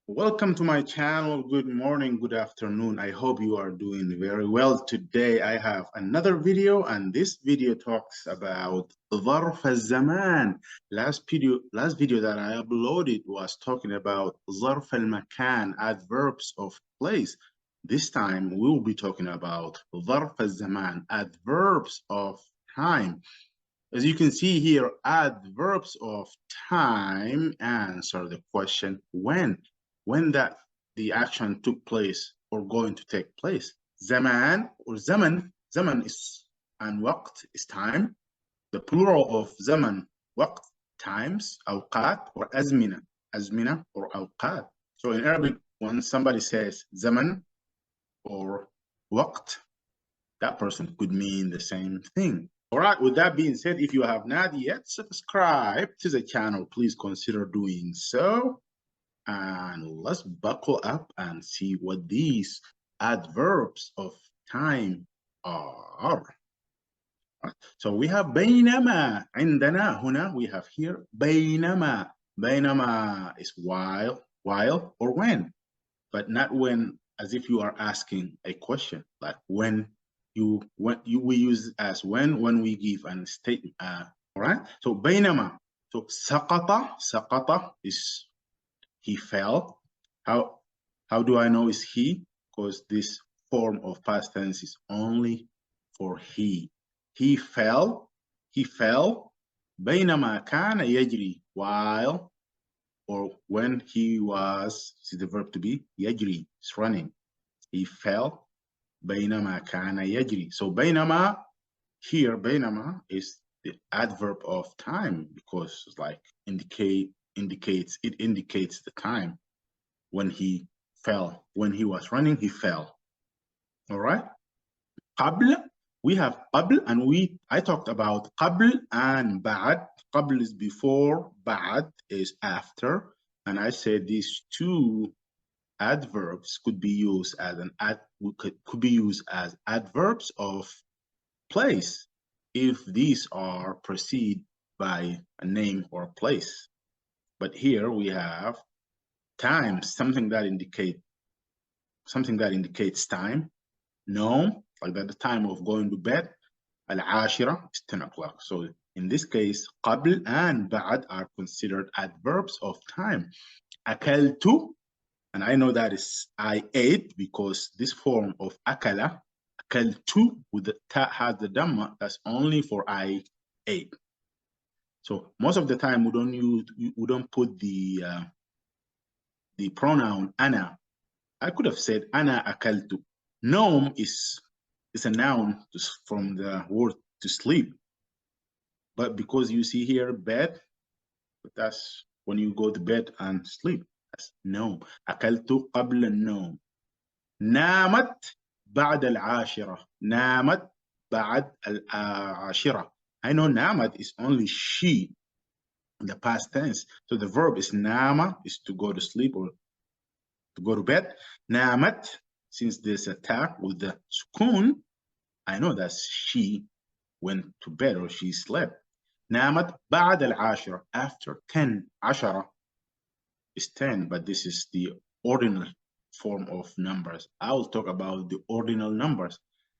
Welcome to my channel. Good morning, good afternoon. I hope you are doing very well. Today I have another video, and this video talks about ظرف الزمان. Last video that I uploaded was talking about ظرف المكان, adverbs of place. This time we will be talking about ظرف الزمان, adverbs of time. As you can see here, adverbs of time answer the question when that the action took place or going to take place. Zaman or zaman is and waqt is time. The plural of zaman, waqt, times, awqat or azmina or awqat. So in Arabic, when somebody says zaman or waqt, that person could mean the same thing. All right, with that being said, if you have not yet subscribed to the channel, please consider doing so. And let's buckle up and see what these adverbs of time are. So we have بينما. عندنا هنا we have here بينما. بينما is while or when, but not when as if you are asking a question, like when we use as when we give a statement. All right. So بينما. So سقط is he fell. How do I know is he? Because this form of past tense is only for he. He fell. بينما كان يجري, while or when he was, see the verb to be يجري, it's running. He fell. بينما كان يجري. So بينما here, بينما is the adverb of time because it's like it indicates the time when he fell. When he was running, he fell. All right. قبل, we have قبل, and I talked about قبل and بعد. قبل is before, بعد is after, and I said these two adverbs could be used as could be used as adverbs of place if these are preceded by a name or a place. But here we have time, something that indicates time. No, like at the time of going to bed. Al-ashira is 10 o'clock. So in this case, قبل and بعد are considered adverbs of time. أكلت, and I know that is I ate because this form of أكل, أكلت with the ta has the dhamma, that's only for I ate. So most of the time we don't put the pronoun أنا. I could have said أنا أكلت. Noam is a noun from the word to sleep. But because you see here bed, that's when you go to bed and sleep. That's نوم. أكلت قبل النوم. نامت بعد العاشرة. نامت بعد العاشرة. I know نامت is only she in the past tense. So the verb is nama, is to go to sleep or to go to bed. نامت, since there's a ta with the sukun, I know that she went to bed or she slept. نامت بعد العاشرة, after 10. عشرة is 10, but this is the ordinal form of numbers. I will talk about the ordinal numbers.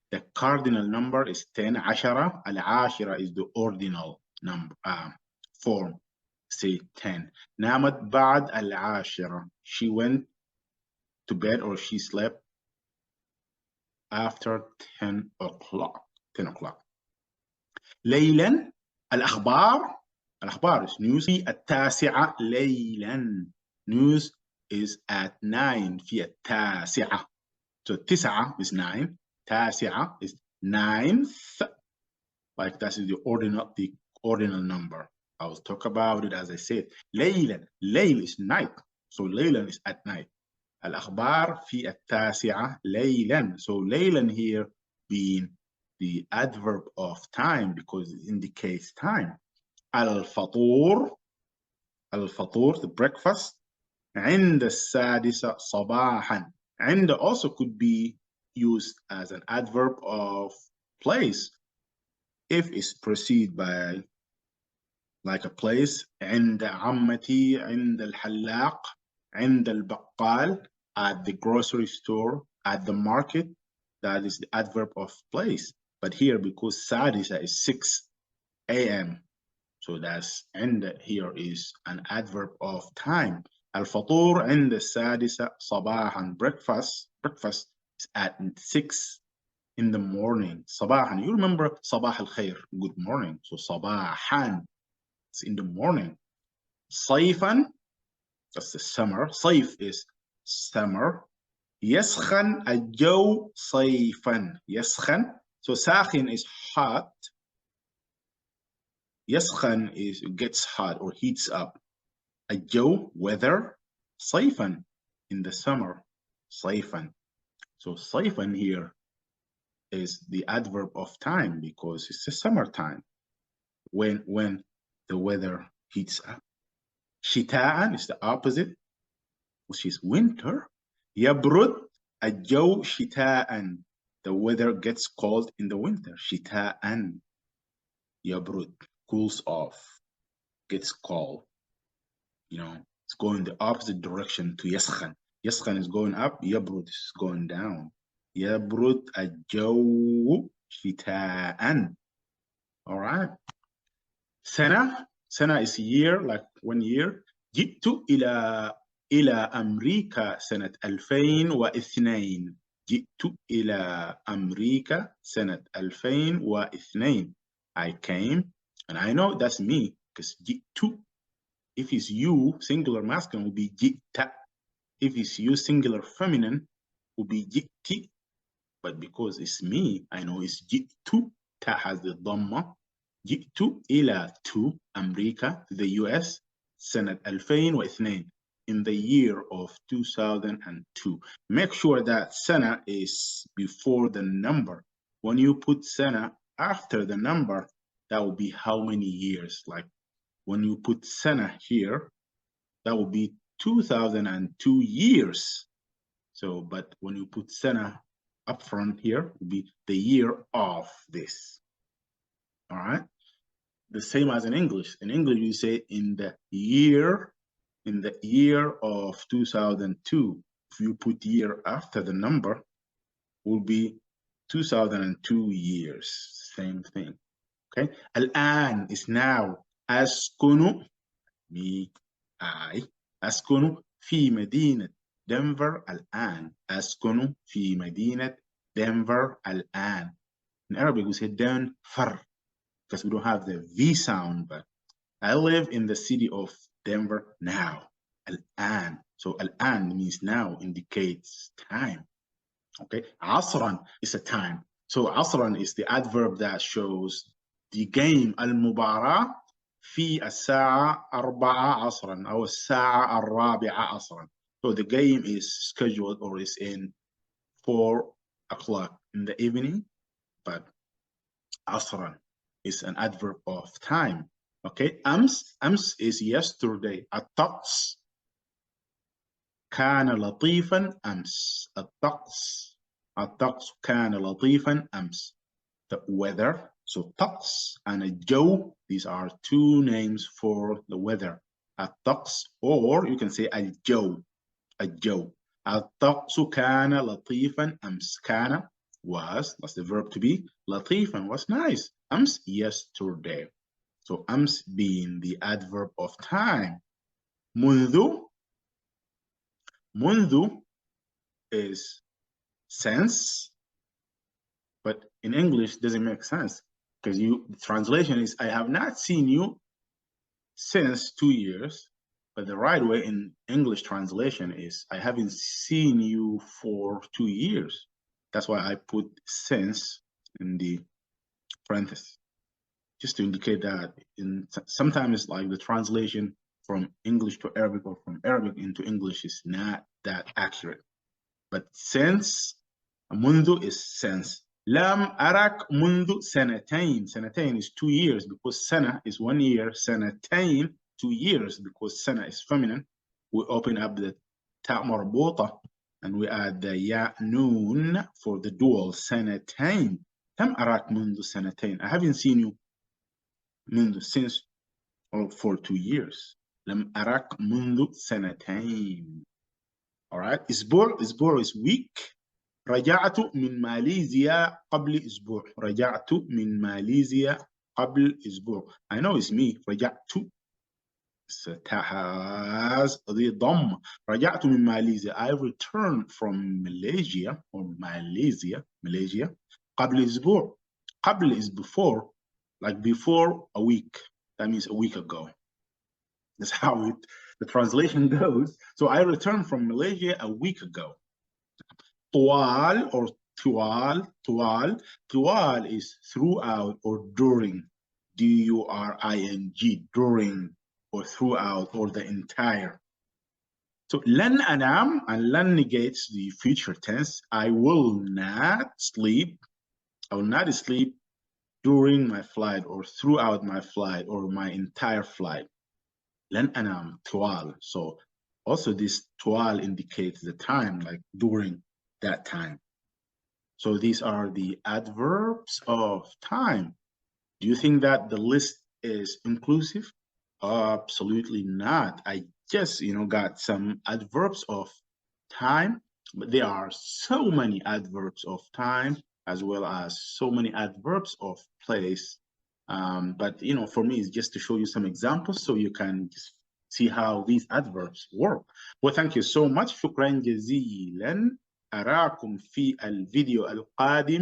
The cardinal number is 10. عشرة. العاشرة is the ordinal number form. Say 10. نامت بعد العاشرة. She went to bed or she slept after 10 o'clock. 10 o'clock. ليلا, الأخبار is news. في التاسعة ليلا, news is at 9. في التاسعة. So 9 is 9. تاسعة is 9th. Like that is the ordinal number. I will talk about it as I said. ليلا, ليل is night. So ليلا is at night. الأخبار في التاسعة ليلا. So ليلا here being the adverb of time because it indicates time. الفطور, the breakfast. عند السادسة صباحا. عند also could be used as an adverb of place if it's preceded by like a place. عند عمتي, عند الحلاق, عند البقال, at the grocery store, at the market. That is the adverb of place. But here, because سادسة is 6 a.m., so that's عند here is an adverb of time. الفطور عند السادسة صباحا. Breakfast is at 6 in the morning. صباحا. You remember صباح الخير, good morning. So صباحا, it's in the morning. صيفا, that's the summer. صيف is summer. يسخن الجو صيفا. يسخن, so ساخن is hot. يسخن is gets hot or heats up. الجو, weather. صيفا, in the summer. صيفا. So صيفا here is the adverb of time because it's the summertime when the weather heats up. شتاء is the opposite, which is winter. يبرد الجو شتاء. The weather gets cold in the winter. شتاء. يبرد, cools off, gets cold. You know, it's going the opposite direction to يسخن. يسخن is going up, يبرد is going down. يبرد الجو شتاء. All right. سنة is year, like 1 year. جئت إلى أمريكا سنة 2002. جئت إلى أمريكا سنة 2002. I came, and I know that's me because جئت, if it's you, singular masculine, will be جئت. If it's you, singular feminine, will be جئتِ. But because it's me, I know it's جئت. Ta has the ضمة. جئت إلى to أمريكا, the US, سنة 2002, in the year of 2002. Make sure that سنة is before the number. When you put سنة after the number, that will be how many years? Like when you put سنة here, that will be 2002 years. So, but when you put سنة up front here, will be the year of this. All right. The same as in English. In English, you say in the year of 2002. If you put year after the number, will be 2002 years. Same thing. Okay. الآن is now. أسكن, me, I. أسكن في مدينة دنفر الآن. أسكن في مدينة دنفر الآن. In Arabic, we say Denver, because we don't have the V sound, but I live in the city of Denver now. الآن. So الآن means now, indicates time. Okay. عصرا is a time. So عصرا is the adverb that shows the game. المباراة في الساعة 4 عصرا أو الساعة 4 عصرا. So the game is scheduled or is in 4 o'clock in the evening, but عصرا is an adverb of time. Okay. أمس is yesterday. الطقس كان لطيفا أمس. الطقس كان لطيفا أمس. The weather. So طقس and الجو, these are two names for the weather. الطقس, or you can say الجو. الطقس كان لطيفا أمس. كان was, that's the verb to be. لطيفا was nice. أمس, yesterday. So أمس being the adverb of time. منذ is since, but in English doesn't make sense because the translation is I have not seen you since 2 years, but the right way in English translation is I haven't seen you for 2 years. That's why I put since in the parenthesis, just to indicate that sometimes like the translation from English to Arabic or from Arabic into English is not that accurate. But since, منذ is since. لم أرك منذ سنتين. سنتين is 2 years because سنة is 1 year. سنتين, 2 years, because سنة is feminine. We open up the تاء مربوطة and we add the ياء نون for the dual. سنتين. لم أراك منذ سنتين. I haven't seen you since or for 2 years. لم أراك منذ سنتين. All right. أسبوع is week. رجعت من ماليزيا قبل أسبوع. رجعت من ماليزيا قبل أسبوع. I know it's me. رجعت has the ضم. رجعت من ماليزيا. I returned from Malaysia or Malaysia قبل أسبوع. قبل is before, like before a week. That means a week ago. That's how the translation goes. So I returned from Malaysia a week ago. طوال or طوال is throughout or during. D-U-R-I-N-G, during or throughout or the entire. So لن أنام, and لن negates the future tense. I will not sleep. I will not sleep during my flight or throughout my flight or my entire flight. لن أنام طوال. So also this طوال indicates the time, like during that time. So these are the adverbs of time. Do you think that the list is inclusive? Absolutely not. I just, got some adverbs of time, but there are so many adverbs of time as well as so many adverbs of place. But, for me, it's just to show you some examples so you can just see how these adverbs work. Well, thank you so much. شكرا جزيلا. أراكم في الفيديو القادم.